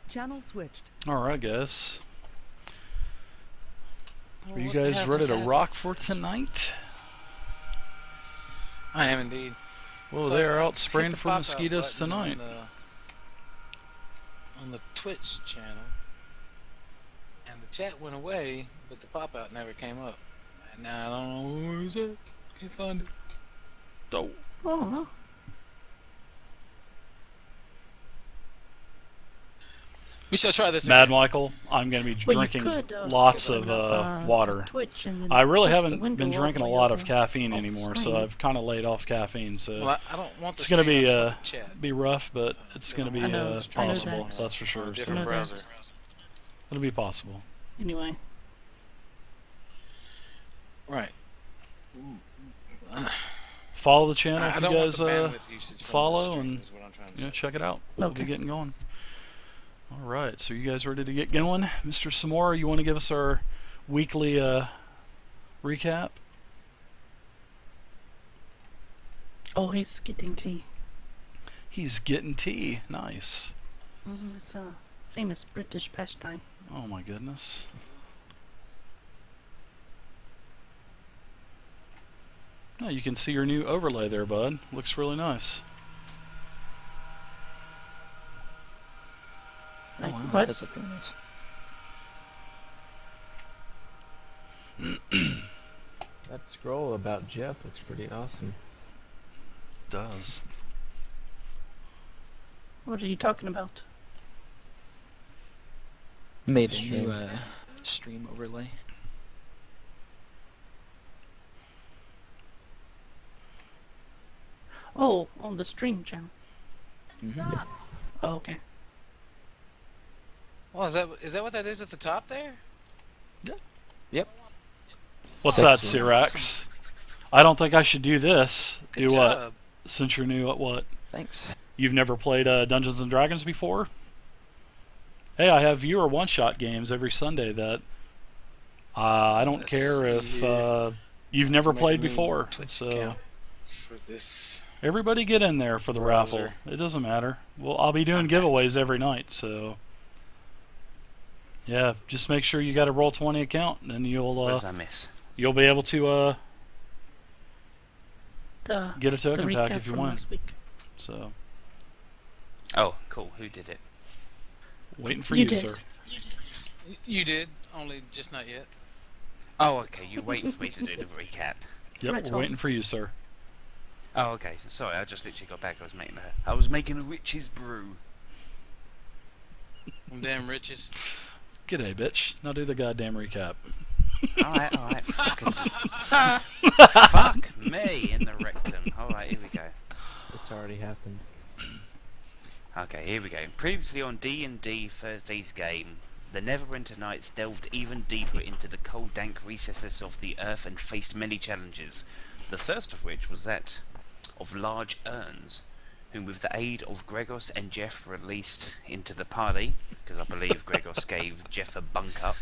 Channel switched. Alright, guys. Well, Are you what the guys hell ready just to happened? rock for tonight? I am indeed. Well, So they're I out hit spraying the for pop-out mosquitoes button tonight. on the Twitch channel, and the chat went away, but the pop-out never came up. And now I don't know who is it. Can't find it. Oh, Oh, We shall try this Mad again. Michael, I'm going to be well, you drinking could, lots open of up, water. Twitch and then I really push the haven't window been all drinking the a way lot over of caffeine off the anymore, so screen. I've kind of laid off caffeine. So Well, I don't want the it's going to be stream up for the chat. be rough, but it's going to be I know possible. that. That's for On sure. a So different I know browser. that. it'll be possible. Anyway, Right. Follow the channel I if you don't want guys the bandwidth usage from the follow stream, and is what I'm trying to say. check it out. We'll be Okay. getting going. All right, so you guys ready to get going? Mr. Samora, you want to give us our weekly recap? oh, he's getting tea. He's getting tea. Nice. It's a famous British pastime. Oh my goodness. Yeah, you can see your new overlay there, bud. Looks really nice. Like, wow, what? that's looking nice. That scroll about Jeff looks pretty awesome. Does. What are you talking about? Made a a new, new stream overlay. Oh, on the stream channel. Mm-hmm. Oh, okay. Well, is that what that is at the top there? Yep. What's that, Sexy. Cyrax? I don't think I should do this. Good do what? job. Since you're new at what? Thanks. You've never played Dungeons and Dragons before? Hey, I have viewer one-shot games every Sunday that I don't Let's care see if here. you've never Make played me before. Twitch So account for this. everybody get in there for the Browser. raffle. It doesn't matter. Well, I'll be doing giveaways every night, so yeah, just make sure you got a Roll20 account, and What you'll did I miss? you'll be able to The get a the token pack recap if you from want. last week. So Oh, cool. Who did it? waiting for You you, did. sir. You did, only just not yet. Oh, okay. You're waiting for me to do the recap. Yep, Right we're on. waiting for you, sir. Oh, okay. Sorry, I just literally got back. I was making a witch's brew. Them damn riches. G'day, bitch. Now do the goddamn recap. Alright, alright. Fuck me in the rectum. Alright, here we go. It's already happened. Okay, here we go. Previously on D&D Thursday's game, the Neverwinter Knights delved even deeper into the cold, dank recesses of the earth and faced many challenges. The first of which was that of large urns, whom with the aid of Gregos and Jeff released into the party, because I believe Gregos gave Jeff a bunk up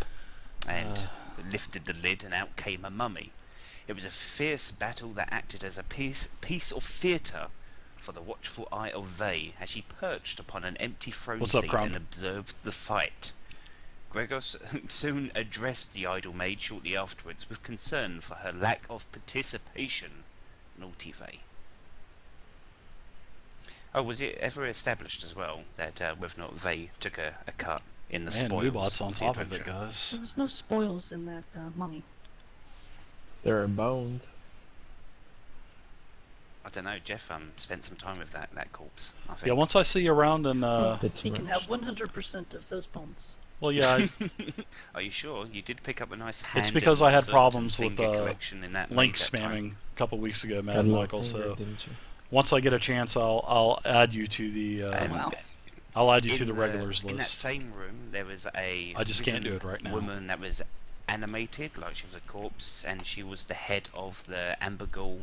and lifted the lid, and out came a mummy. It was a fierce battle that acted as a piece of theatre for the watchful eye of Vey, as she perched upon an empty throne What's up, seat Crumb? and observed the fight. Gregos soon addressed the idle maid shortly afterwards with concern for her lack of participation. Naughty Vey. Oh, was it ever established as well that whether or not Vey took a cut in the Man, spoils Weebot's on of the top of it, adventure? guys. There was no spoils in that mummy. There are bones. I don't know, Jeff spent some time with that corpse, I think. Yeah, once I see you around and Bit He too can much. have 100% of those bones. well, yeah, Are you sure? You did pick up a nice it's because I had problems with collection in that link maze that time. spamming a couple weeks ago, Got Mad a little Michael. finger, So didn't you? once I get a chance, I'll add you to the Wow. I'll add you to in the regulars in that list. same room, there was a I just can't risen do it right now. woman that was animated, like she was a corpse, and she was the head of the Ambergel,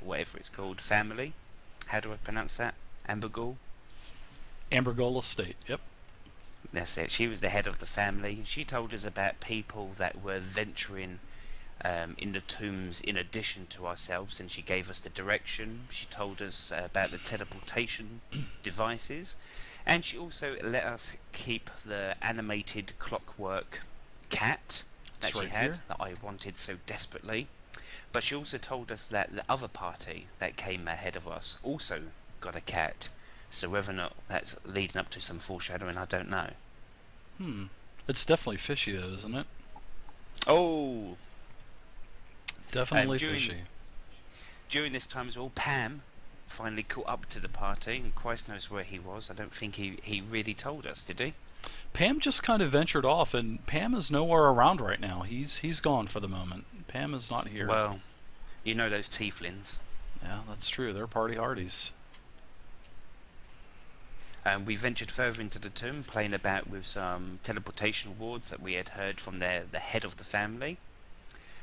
whatever it's called, family. How do I pronounce that? Ambergel? Ambergola State. Yep. That's it. She was the head of the family. She told us about people that were venturing in the tombs in addition to ourselves, and she gave us the direction. She told us about the teleportation devices, And she also let us keep the animated clockwork cat that It's she right had, here. that I wanted so desperately. But she also told us that the other party that came ahead of us also got a cat. So whether or not that's leading up to some foreshadowing, I don't know. It's definitely fishy, though, isn't it? Oh! Definitely during- fishy. During this time as well, Pam finally caught up to the party, and Christ knows where he was. I don't think he really told us, did he? Pam just kind of ventured off, and Pam is nowhere around right now. He's gone for the moment. Pam is not here. Well, you know those tieflings. Yeah, that's true. They're party hardies. We ventured further into the tomb, playing about with some teleportation wards that we had heard from the head of the family,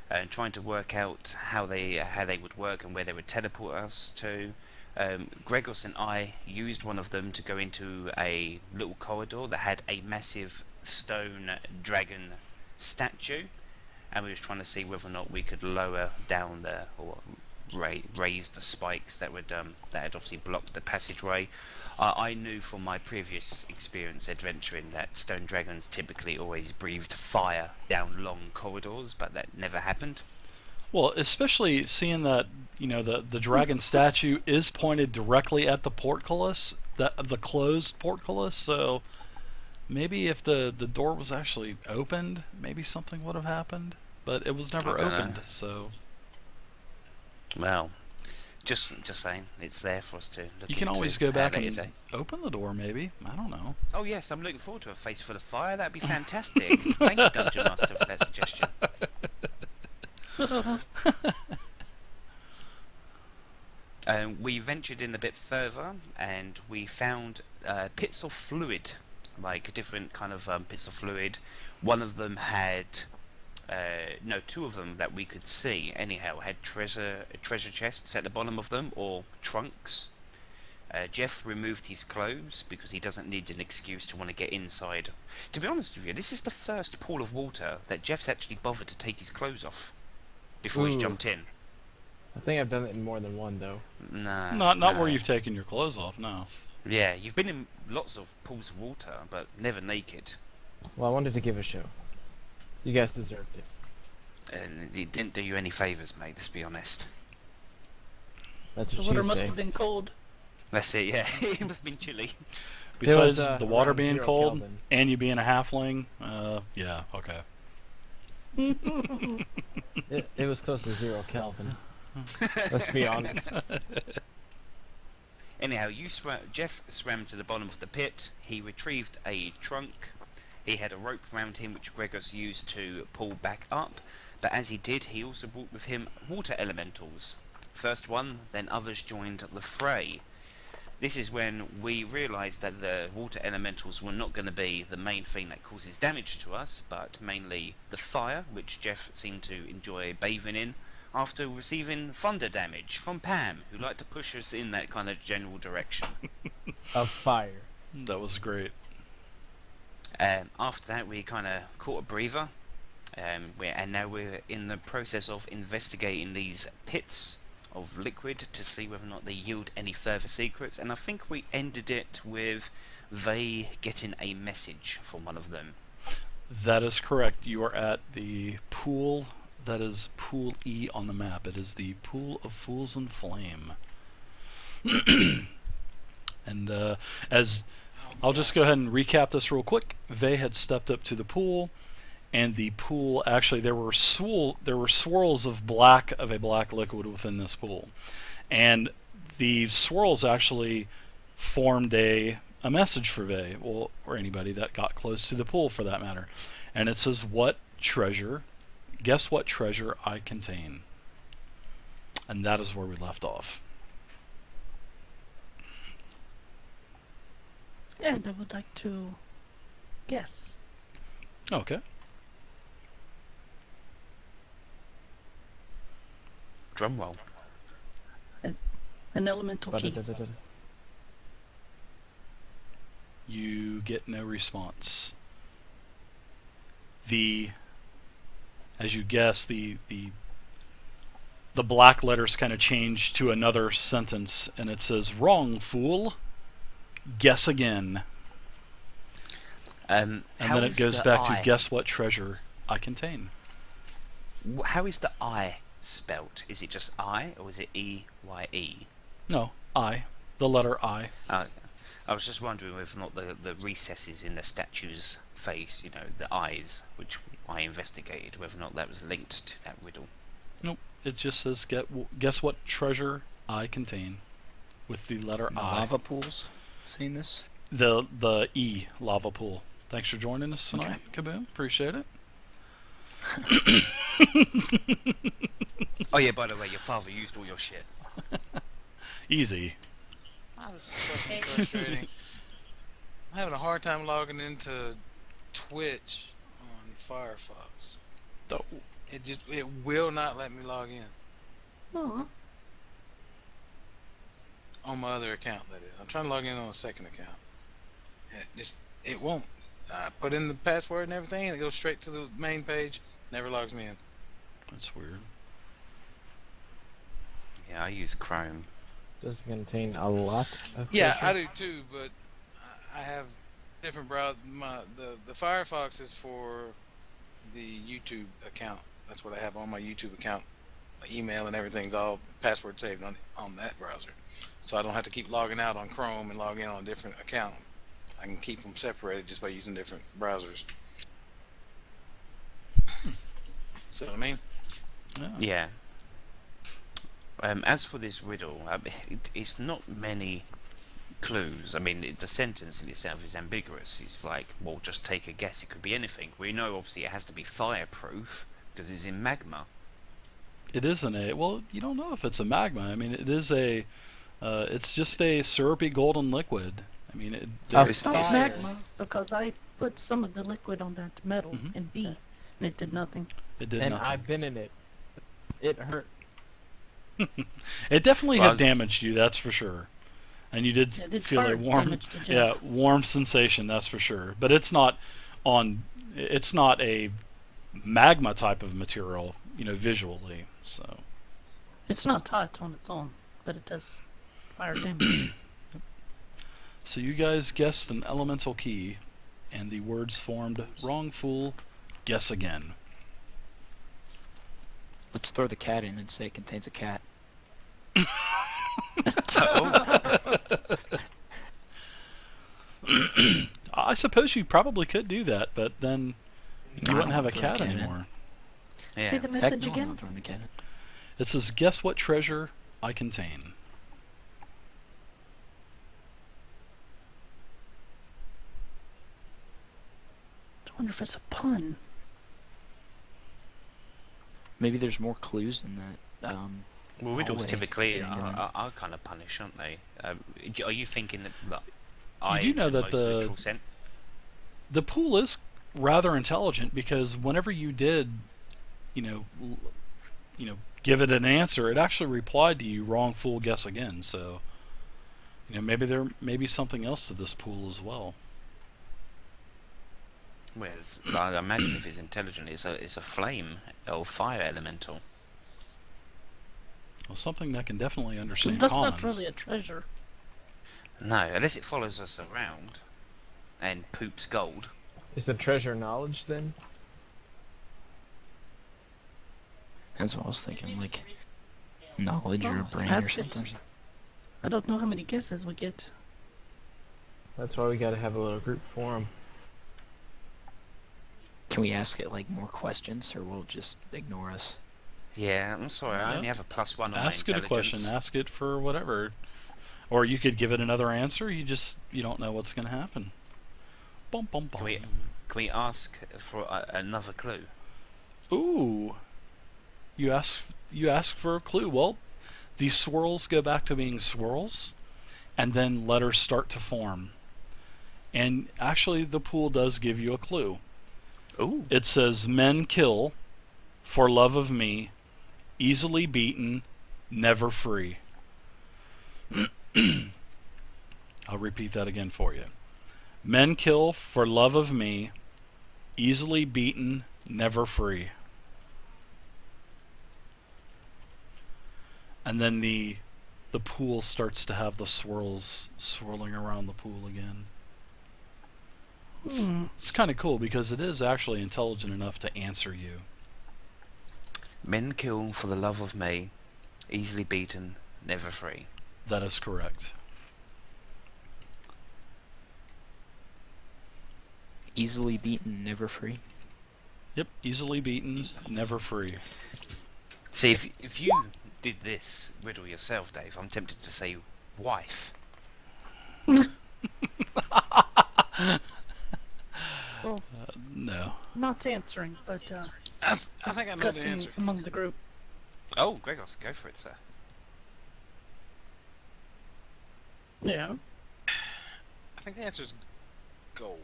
and trying to work out how they would work and where they would teleport us to. Gregos and I used one of them to go into a little corridor that had a massive stone dragon statue, and we was trying to see whether or not we could lower down or raise the spikes that would that had obviously blocked the passageway. I knew from my previous experience adventuring that stone dragons typically always breathed fire down long corridors, but that never happened. Well, especially seeing that, you know, the dragon statue is pointed directly at the portcullis, the closed portcullis. So maybe if the door was actually opened, maybe something would have happened. But it was never I don't opened. know. So Well, just saying, it's there for us to look you can into always go back later and today. open the door. Maybe, I don't know. Oh yes, I'm looking forward to a face full of fire. That'd be fantastic. Thank you, Dungeon Master, for that suggestion. We ventured in a bit further, and we found pits of fluid, like different kind of pits of fluid. One of them had, two of them that we could see anyhow had treasure chests at the bottom of them, or trunks. Jeff removed his clothes because he doesn't need an excuse to want to get inside. To be honest with you, this is the first pool of water that Jeff's actually bothered to take his clothes off before he's Ooh. jumped in. I think I've done it in more than one though. No, Not no. where you've taken your clothes off. No. Yeah, you've been in lots of pools of water, but never naked. Well, I wanted to give a show. You guys deserved it. And it didn't do you any favours, mate, let's be honest. That's The what water you must say. have been cold. That's it, yeah. It must have been chilly. Besides was, the water around being 0 cold Kelvin. and you being a halfling, yeah, okay. It was close to 0 Kelvin. Let's be honest. Anyhow, Jeff swam to the bottom of the pit. He retrieved a trunk. He had a rope around him which Gregos used to pull back up. But as he did, he also brought with him water elementals. First one, then others joined the fray. This is when we realised that the water elementals were not going to be the main thing that causes damage to us, but mainly the fire, which Jeff seemed to enjoy bathing in, after receiving thunder damage from Pam, who liked to push us in that kind of general direction. Of fire. That was great. After that, we kind of caught a breather, and now we're in the process of investigating these pits of liquid to see whether or not they yield any further secrets, and I think we ended it with they getting a message from one of them. That is correct. You are at the pool that is Pool E on the map. It is the Pool of Fools and Flame. And as I'll just go ahead and recap this real quick. Vey had stepped up to the pool, and the pool actually there were swirls of a black liquid within this pool, and the swirls actually formed a message for Vey, or anybody that got close to the pool for that matter, and it says, "What treasure? Guess what treasure I contain?" And that is where we left off. And I would like to guess. Okay. Drum roll. An elemental key. Ba-da-da-da-da. You get no response. As you guess, the black letters kind of change to another sentence, and it says, "Wrong, fool. Guess again." And How then it is goes the back to I? guess what treasure I contain. How is the I spelt? Is it just I or is it EYE? No, I. The letter I. I was just wondering whether or not the recesses in the statue's face, the eyes, which I investigated, whether or not that was linked to that riddle. Nope. It just says guess what treasure I contain with the letter No I. lava pools. Seen this? The E lava pool. Thanks for joining us tonight, Kaboom. Appreciate it. Oh yeah, by the way, your father used all your shit. Easy. Oh, this is fucking frustrating. I'm having a hard time logging into Twitch on Firefox. Oh, It will not let me log in Oh, on my other account. That is, I'm trying to log in on a second account. It won't. I put in the password and everything, and it goes straight to the main page. Never logs me in. that's weird. Yeah, I use Chrome. Does it contain a lot of Yeah, treasure? I do too, but I have different browser. The Firefox is for the YouTube account. That's what I have on my YouTube account. My email and everything's all password saved on that browser, so I don't have to keep logging out on Chrome and log in on a different account. I can keep them separated just by using different browsers. See what I mean? Yeah. Yeah. As for this riddle, it's not many clues. I mean, the sentence in itself is ambiguous. It's like, well, just take a guess. It could be anything. We know, obviously, it has to be fireproof because it's in magma. It isn't a. Well, you don't know if it's a magma. I mean, it is a. It's just a syrupy golden liquid. I mean, It's not Fire. magma, because I put some of the liquid on that metal Mhm. in B, and it did nothing. it did And nothing. I've been in it. It hurt. It definitely Well, had damaged you, that's for sure. And you did It did feel a fire warm, damage to Jeff. yeah, warm sensation, that's for sure. But it's not a magma type of material, visually. So It's not hot on its own, but it does fire damage. so you guys guessed an elemental key, and the words formed wrong fool, guess again. Let's throw the cat in and say it contains a cat. I suppose you probably could do that, but then you No, I wouldn't don't have a wanna throw the cat cat in. anymore. Say Yeah. the Heck message no, I'm again. not throwing the cat in. It says, guess what treasure I contain. I wonder if it's a pun. Maybe there's more clues in that. Well, riddles hallway typically getting going. are kind of punish, aren't they? Are you thinking that do know in the that most the- literal sense? The pool is rather intelligent because whenever you did, give it an answer, it actually replied to you, wrong fool, guess again. So, maybe there may be something else to this pool as well. Whereas, I imagine if it's intelligent, it's a flame or fire elemental. Well, something that can definitely understand That's common. not really a treasure. No, unless it follows us around and poops gold. Is the treasure knowledge then? That's what I was thinking, like knowledge or Oh, brain or ask it. something. I don't know how many guesses we get. That's why we gotta have a little group forum. Can we ask it like more questions, or will it just ignore us? Yeah, I'm sorry, I Yeah. only have a +1 on Ask my it a question. intelligence. Ask it for whatever, or you could give it another answer. You don't know what's going to happen. Bum, bum, bum. Can we ask for another clue? Ooh, you ask for a clue. Well, these swirls go back to being swirls, and then letters start to form. And actually, the pool does give you a clue. Ooh. It says, "Men kill for love of me, easily beaten, never free." I'll repeat that again for you. Men kill for love of me, easily beaten, never free. And then the pool starts to have the swirls swirling around the pool again. It's kind of cool because it is actually intelligent enough to answer you. Men kill for the love of May, easily beaten, never free. That is correct. Easily beaten, never free. Yep, easily beaten, never free. See, if you did this riddle yourself, Dave, I'm tempted to say wife. Well, No. not answering, but I think I know the discussing answer. among the group. Oh, Gregos, go for it, sir. Yeah, I think the answer is gold.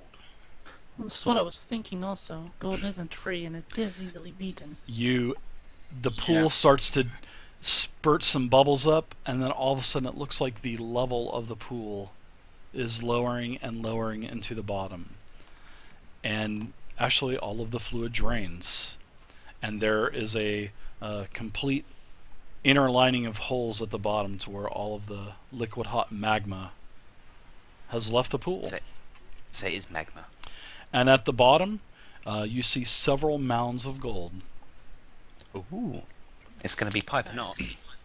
that's what I was thinking. Also, gold isn't free, and it is easily beaten. The pool starts to spurt some bubbles up, and then all of a sudden it looks like the level of the pool is lowering and lowering into the bottom. And actually all of the fluid drains. And there is a complete inner lining of holes at the bottom to where all of the liquid hot magma has left the pool. Say it is magma. And at the bottom, you see several mounds of gold. Ooh. It's going to be pipe not.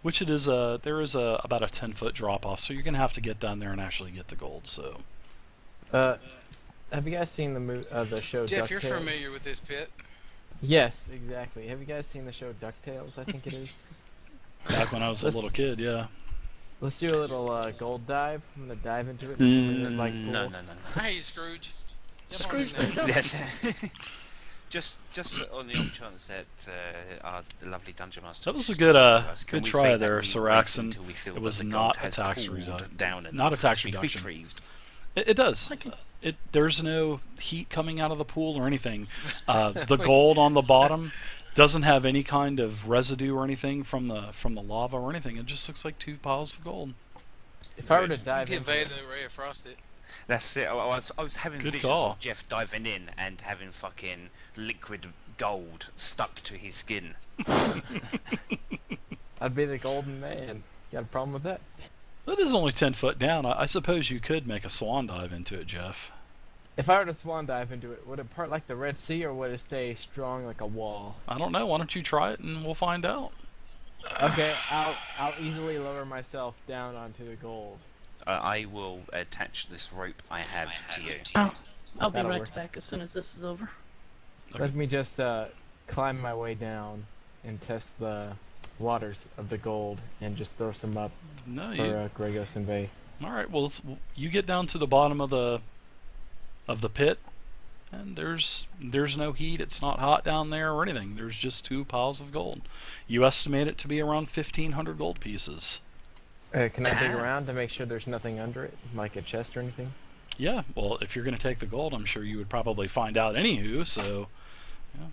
Which it is there is about a 10-foot drop off, so you're gonna have to get down there and actually get the gold. So Have you guys seen the show Jeff, DuckTales? you're familiar with this pit. Yes, exactly. Have you guys seen the show DuckTales? I think it is. back when I was a little kid, yeah. Let's do a little gold dive. I'm gonna dive into it. No. Hey, Scrooge. Scrooge Jump on in there. Yes. just on the off chance that our lovely dungeon master. That was a wishes good to follow us, can good we try say that there, we Sir wait Axon. until we feel It that was the not gold a has tax cooled reduction. down Not a enough tax to be reduction. retrieved? It does. There's no heat coming out of the pool or anything. The gold on the bottom doesn't have any kind of residue or anything from the lava or anything. It just looks like two piles of gold. If I were to You dive get into Vader it, Ray of Frosted. That's it. I was having Good visions call. of Jeff diving in and having fucking liquid gold stuck to his skin. I'd be the golden man. Got a problem with that? It is only 10 foot down. I suppose you could make a swan dive into it, Jeff. If I were to swan dive into it, would it part like the Red Sea, or would it stay strong like a wall? I don't know. Why don't you try it and we'll find out. Okay, I'll easily lower myself down onto the gold. I will attach this rope I have to you. I'll be That'll right work. back as soon as this is over. Okay. Let me just climb my way down and test the waters of the gold and just throw some up No, for you. Gregos and Vay. All right. Well, you get down to the bottom of the pit, and there's no heat. It's not hot down there or anything. There's just two piles of gold. You estimate it to be around 1,500 gold pieces. Can I dig around to make sure there's nothing under it, like a chest or anything? Yeah. Well, if you're going to take the gold, I'm sure you would probably find out anywho. So, yeah.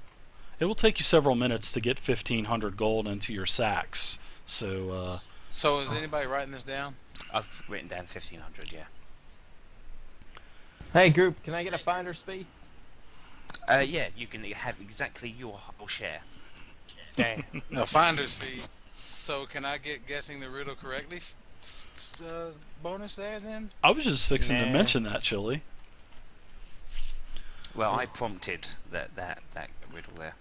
It will take you several minutes to get 1,500 gold into your sacks. So, So is anybody writing this down? I've written down 1500. Yeah. Hey group, can I get a finder's fee? Yeah. You can have exactly your whole share. Damn. No, finder's fee. So can I get guessing the riddle correctly? Bonus there then? I was just fixing to Nah. mention that, Chili. Well, I prompted that riddle there.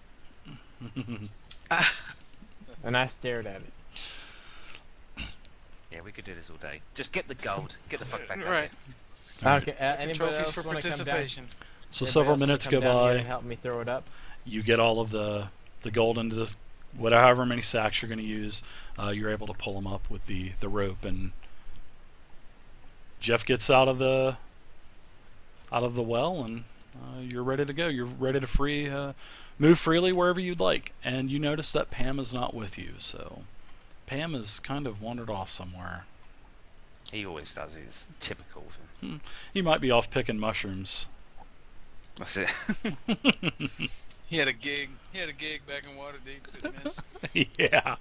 And I stared at it. Yeah, we could do this all day. Just get the gold. Get the fuck back up. Right. All right. Okay, anybody Trophies else for wanna come down? participation. So Anybody several else wanna minutes come go down here by. and help me throw it up. You get all of the gold into the whatever many sacks you're going to use. You're able to pull them up with the rope, and Jeff gets out of the well, and you're ready to go. You're ready to move freely wherever you'd like. And you notice that Pam is not with you, so Pam has kind of wandered off somewhere. He always does. It's typical of him. He might be off picking mushrooms. That's it. He had a gig. He had a gig back in Waterdeep. Couldn't miss. Yeah.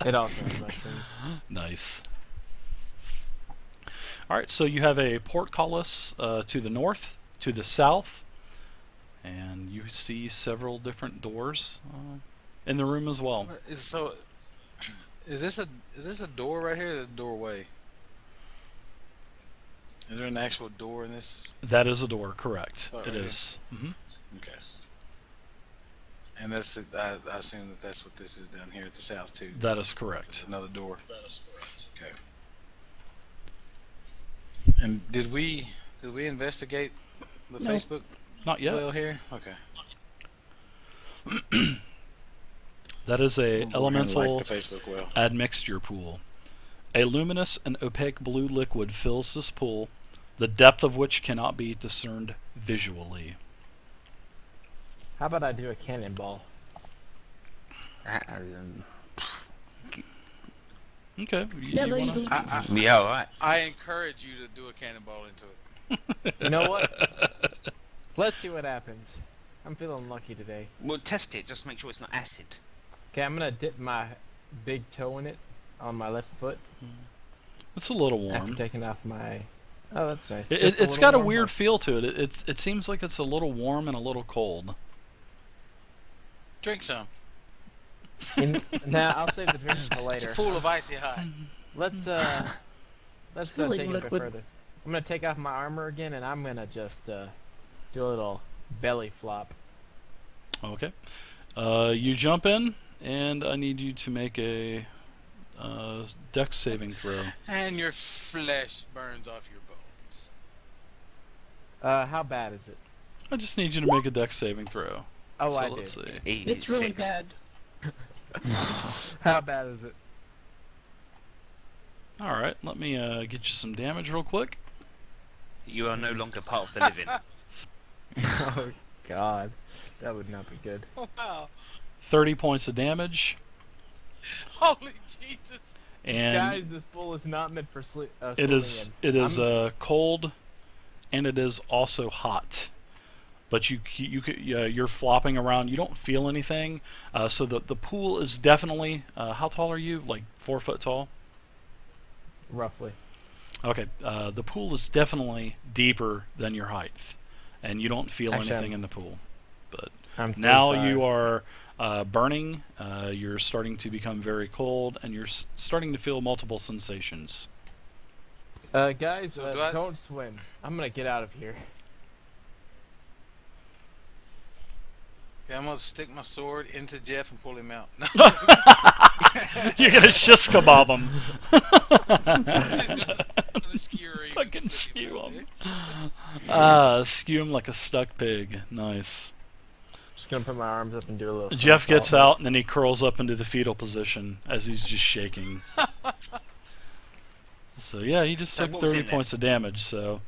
It also has mushrooms. Nice. All right, so you have a portcullis to the north, to the south, and you see several different doors in the room as well. Is this a door right here? Or a doorway? Is there an actual door in this? That is a door, correct? Oh, It right is. Okay. And that's I assume that that's what this is down here at the south too. That is correct. Another door. Okay. And did we investigate the No. Facebook Not yet. well here? Okay. That is a We'll elemental like the Facebook well. admixture pool. A luminous and opaque blue liquid fills this pool, the depth of which cannot be discerned visually. How about I do a cannonball? Okay. Yeah, you there you wanna- go. Yeah, alright. I encourage you to do a cannonball into it. You know what? Let's see what happens. I'm feeling lucky today. Well, test it. Just make sure it's not acid. Okay, I'm gonna dip my big toe in it on my left foot It's a little after warm. taking off my. Oh, that's nice. It, Just it's little got a warm weird heart. feel to it. It seems like it's a little warm and a little cold. Drink some. Nah, I'll save the drinks for It's later. a pool of icy hot. Let's Silly take it a bit liquid. further. I'm gonna take off my armor again, and I'm gonna just do a little belly flop. Okay. You jump in, and I need you to make a dex saving throw. And your flesh burns off your bones. How bad is it? I just need you to make a dex saving throw. Oh, so I let's do. see. Easy, It's really 6. bad. How bad is it? All right, let me get you some damage real quick. You are no longer part of the living. Oh God, that would not be good. Wow. 30 points of damage, Holy Jesus. and Guys, this pool is not meant for sleep. it is I'm- cold, and it is also hot. But you're flopping around. You don't feel anything. So the pool is definitely. How tall are you? Like 4 foot tall. roughly. Okay. The pool is definitely deeper than your height, and you don't feel Actually, anything in the pool. But I'm now 35. you are burning. You're starting to become very cold, and you're starting to feel multiple sensations. Guys, So do I- don't swim. I'm gonna get out of here. Okay, I'm gonna stick my sword into Jeff and pull him out. You're gonna shish kebab him. Fucking skew him. Skew him like a stuck pig. Nice. Just gonna put my arms up and do a little. Jeff gets somersault. out and then he curls up into the fetal position as he's just shaking. So yeah, he just So took what was 30 in there? points of damage. So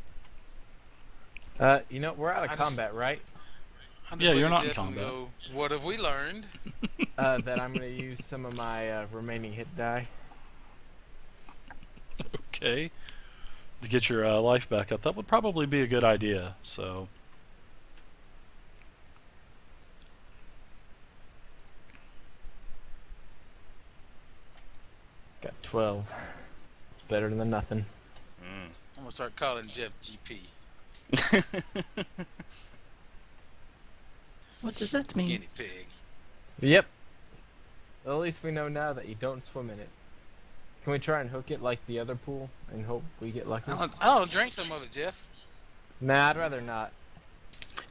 You know, we're out of I just- combat, right? I'm Yeah, just you're looking not at in Jeff and combat. go, what have we learned? That I'm gonna use some of my remaining hit die. okay, to get your life back up, that would probably be a good idea. So Got 12. Better than nothing. Mm. I'm gonna start calling Jeff GP. What does that mean? Guinea pig. Yep. Well, at least we know now that you don't swim in it. Can we try and hook it like the other pool and hope we get lucky? I don't drink some of it, Jeff. Nah, I'd rather not.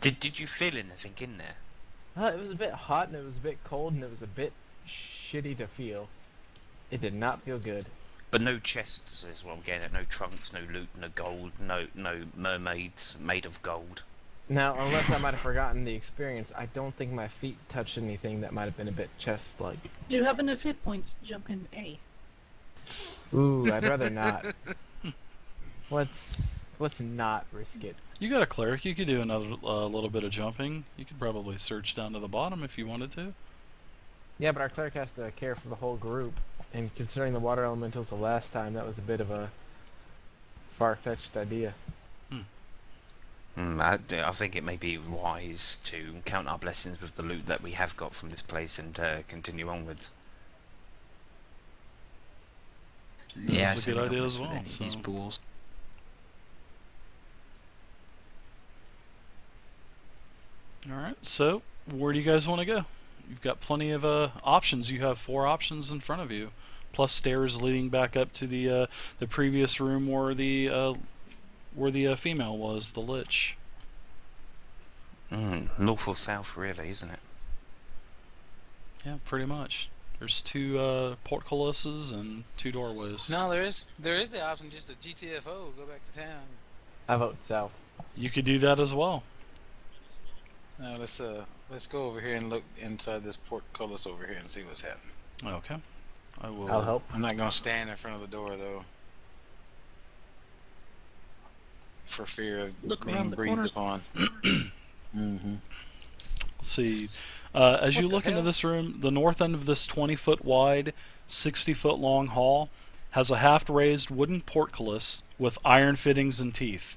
Did you feel anything in there? It was a bit hot and it was a bit cold and it was a bit shitty to feel. It did not feel good. But no chests is what I'm getting at. No trunks, no loot, no gold, no mermaids made of gold. Now, unless I might have forgotten the experience, I don't think my feet touched anything that might have been a bit chest-like. Do you have enough hit points to jump in A? Ooh, I'd rather not. Let's not risk it. you got a cleric. You could do another little bit of jumping. You could probably search down to the bottom if you wanted to. Yeah, but our cleric has to care for the whole group, and considering the water elementals the last time, that was a bit of a far-fetched idea. I think it may be wise to count our blessings with the loot that we have got from this place and continue onwards. Yeah, That's a I good don't idea mess as with well. any of these So. pools. All right. So where do you guys want to go? You've got plenty of options. You have 4 options in front of you, plus stairs leading back up to the previous room where the where the female was, the lich. North or south, really, isn't it? Yeah, pretty much. There's 2 portcullises and 2 doorways. No, there is the option just to GTFO, go back to town. I vote south. You could do that as well. Now let's go over here and look inside this portcullis over here and see what's happening. Okay. I will. I'll help. I'm not gonna stand in front of the door though, for fear of Look being around the breathed corner. upon. Mm-hmm. Let's see. As you What the look into hell? this room, the north end of this 20-foot wide, 60-foot long hall has a half-raised wooden portcullis with iron fittings and teeth.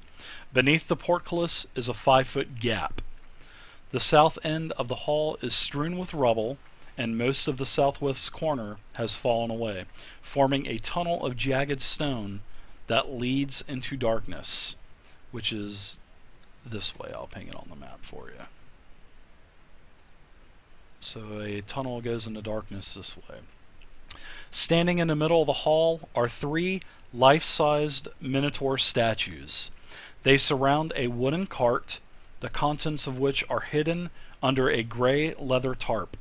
Beneath the portcullis is a 5-foot gap. The south end of the hall is strewn with rubble, and most of the southwest corner has fallen away, forming a tunnel of jagged stone that leads into darkness, which is this way. I'll ping it on the map for you. So a tunnel goes into darkness this way. Standing in the middle of the hall are 3 life-sized Minotaur statues. They surround a wooden cart, the contents of which are hidden under a gray leather tarp.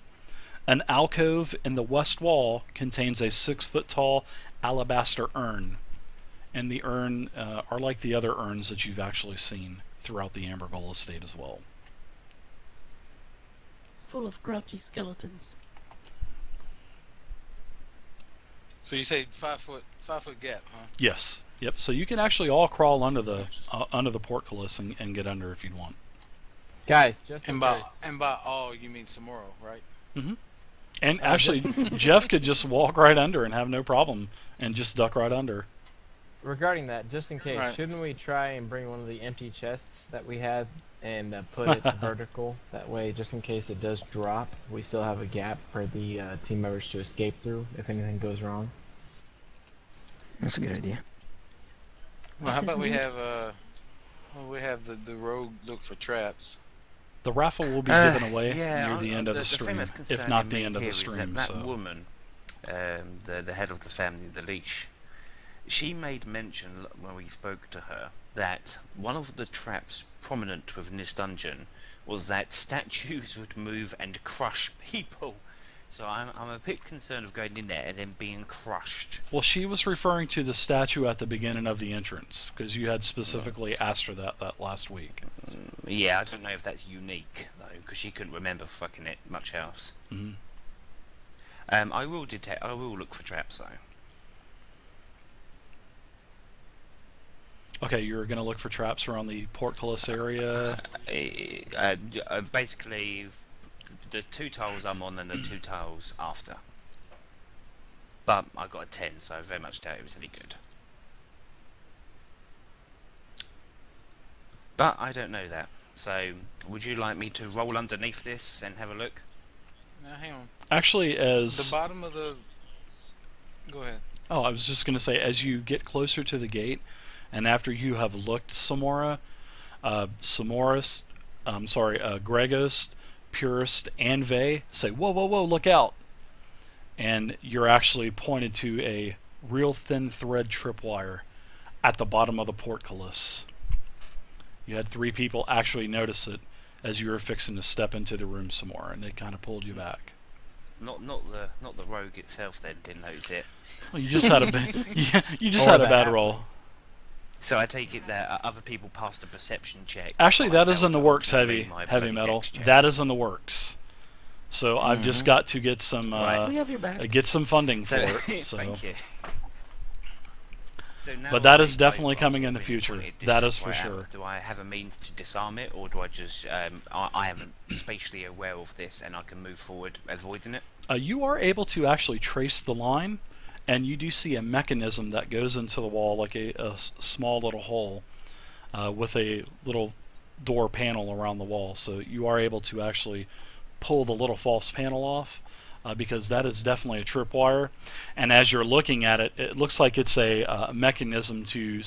An alcove in the west wall contains a 6-foot-tall alabaster urn, and the urn are like the other urns that you've actually seen throughout the Ambergull estate as well. Full of grouchy skeletons. So you say 5-foot gap, huh? Yes. Yep. So you can actually all crawl under the portcullis and get under if you'd want. Guys, just in And case. by all you mean Samoro, right? And actually, Jeff could just walk right under and have no problem and just duck right under. Regarding that, just in case, Right. shouldn't we try and bring one of the empty chests that we have and put it vertical? That way, just in case it does drop, we still have a gap for the team members to escape through if anything goes wrong. That's a good idea. Well, how What is about we it? have the rogue look for traps. The raffle will be given away Yeah, near the end of the thing stream, that's if not concerning the me end of here the is stream. That So woman, the head of the family, the leash, she made mention when we spoke to her that one of the traps prominent within this dungeon was that statues would move and crush people. So I'm a bit concerned of going in there and then being crushed. well, she was referring to the statue at the beginning of the entrance because you had specifically asked her that last week. Yeah, I don't know if that's unique though, because she couldn't remember fucking it much else. Mhm. I will look for traps though. Okay, you're gonna look for traps around the portcullis area. Basically, the 2 tiles I'm on and the 2 tiles after. But I got a 10, so I very much doubt it was any good. But I don't know that. So, would you like me to roll underneath this and have a look? Now, hang on. Actually, The as bottom of the. Go ahead. I was just gonna say, as you get closer to the gate, and after you have looked Samora, Gregos, Purist, and Vey say, "Whoa, whoa, whoa! Look out!" And you're actually pointed to a real thin thread tripwire at the bottom of the portcullis. You had 3 people actually notice it as you were fixing to step into the room some more, and they kind of pulled you back. Not the rogue itself then didn't notice it. Well, you just had a you just Or had a the bad apple. roll. So I take it that other people passed a perception check. Actually, but I that is failed in the to works, complete heavy my heavy bloody metal. dex check. That is in the works. So I've just got to get some Right. We have your back. get some funding for So, it. So, thank you. So now But that I is think definitely I've coming in the sort of future. pinpointed That distance is for where I am. sure. Do I have a means to disarm it, or do I just I am spatially aware of this and I can move forward avoiding it? you are able to actually trace the line, and you do see a mechanism that goes into the wall like a small little hole with a little door panel around the wall. So you are able to actually pull the little false panel off. Because that is definitely a tripwire, and as you're looking at it, it looks like it's a mechanism to